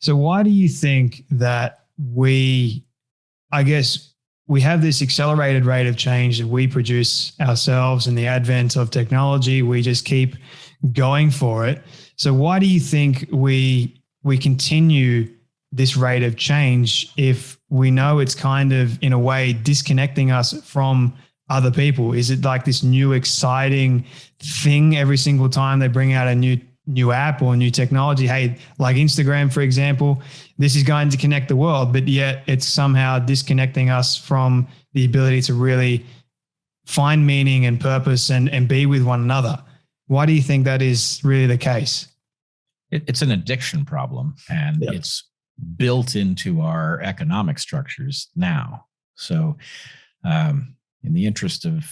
So why do you think that I guess we have this accelerated rate of change that we produce ourselves, and the advent of technology, we just keep going for it. So why do you think we continue this rate of change if we know it's kind of, in a way, disconnecting us from other people? Is it like this new exciting thing every single time they bring out a new app or new technology? Hey, like Instagram, for example, this is going to connect the world, but yet it's somehow disconnecting us from the ability to really find meaning and purpose and be with one another. Why do you think that is really the case? It's an addiction problem, and it's built into our economic structures now. So in the interest of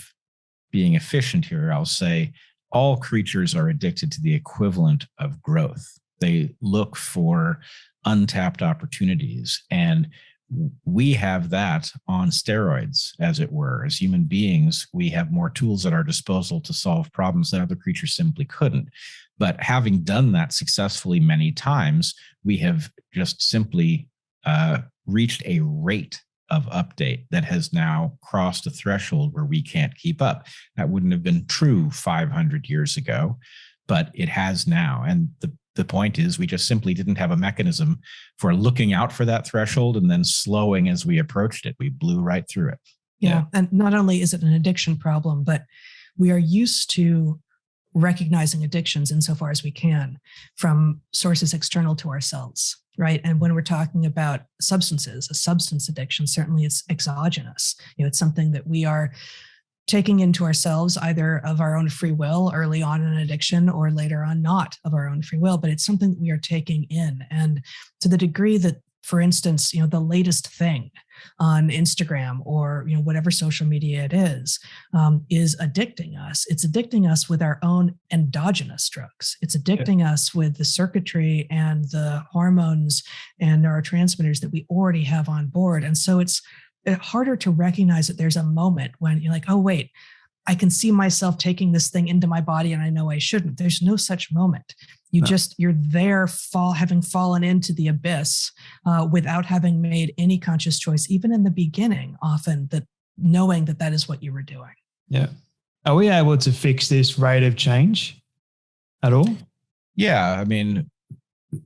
being efficient here, I'll say all creatures are addicted to the equivalent of growth. They look for untapped opportunities, and we have that on steroids, as it were. As human beings, we have more tools at our disposal to solve problems that other creatures simply couldn't. But having done that successfully many times, we have just simply reached a rate of update that has now crossed a threshold where we can't keep up. That wouldn't have been true 500 years ago, but it has now. And the point is, we just simply didn't have a mechanism for looking out for that threshold and then slowing as we approached it. We blew right through it. Yeah. And not only is it an addiction problem, but we are used to recognizing addictions insofar as we can from sources external to ourselves, right? And when we're talking about substances, a substance addiction, certainly it's exogenous. It's something that we are taking into ourselves either of our own free will early on in an addiction or later on not of our own free will, but it's something that we are taking in. And to the degree that, for instance, the latest thing on Instagram or whatever social media it is addicting us. It's addicting us with our own endogenous drugs. It's addicting us with the circuitry and the hormones and neurotransmitters that we already have on board. And so it's harder to recognize that there's a moment when you're like, oh, wait, I can see myself taking this thing into my body and I know I shouldn't. There's no such moment. You're there having fallen into the abyss without having made any conscious choice, even in the beginning, often that knowing that is what you were doing. Yeah. Are we able to fix this rate of change at all? Yeah. I mean,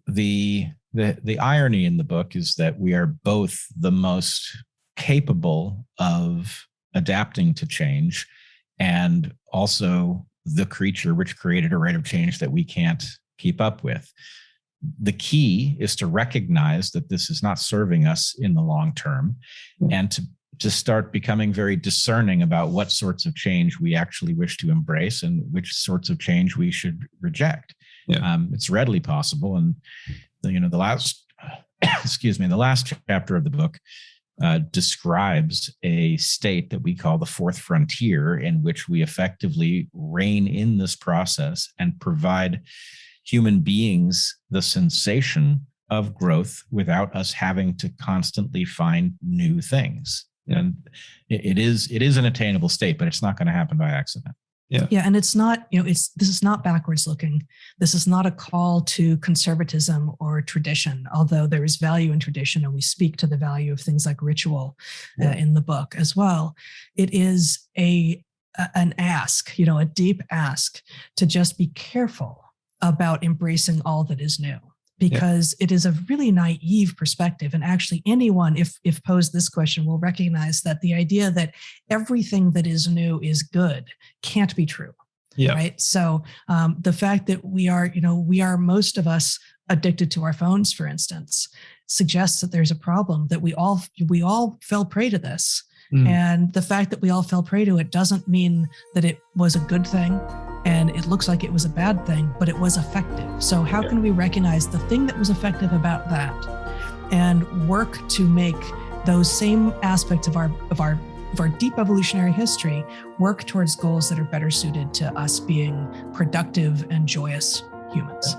the irony in the book is that we are both the most capable of adapting to change and also the creature which created a rate of change that we can't keep up with. The key is to recognize that this is not serving us in the long term, and to start becoming very discerning about what sorts of change we actually wish to embrace and which sorts of change we should reject. It's readily possible. And the last chapter of the book describes a state that we call the fourth frontier, in which we effectively rein in this process and provide human beings the sensation of growth without us having to constantly find new things. And it is an attainable state, but it's not going to happen by accident. Yeah. And it's not, this is not backwards looking. This is not a call to conservatism or tradition, although there is value in tradition, and we speak to the value of things like ritual in the book as well. It is an ask, a deep ask to just be careful about embracing all that is new, because it is a really naive perspective. And actually anyone, if posed this question, will recognize that the idea that everything that is new is good can't be true. Right. So the fact that we are most of us addicted to our phones, for instance, suggests that there's a problem, that we all fell prey to this. And the fact that we all fell prey to it doesn't mean that it was a good thing. And it looks like it was a bad thing, but it was effective. So how can we recognize the thing that was effective about that and work to make those same aspects of our deep evolutionary history work towards goals that are better suited to us being productive and joyous humans?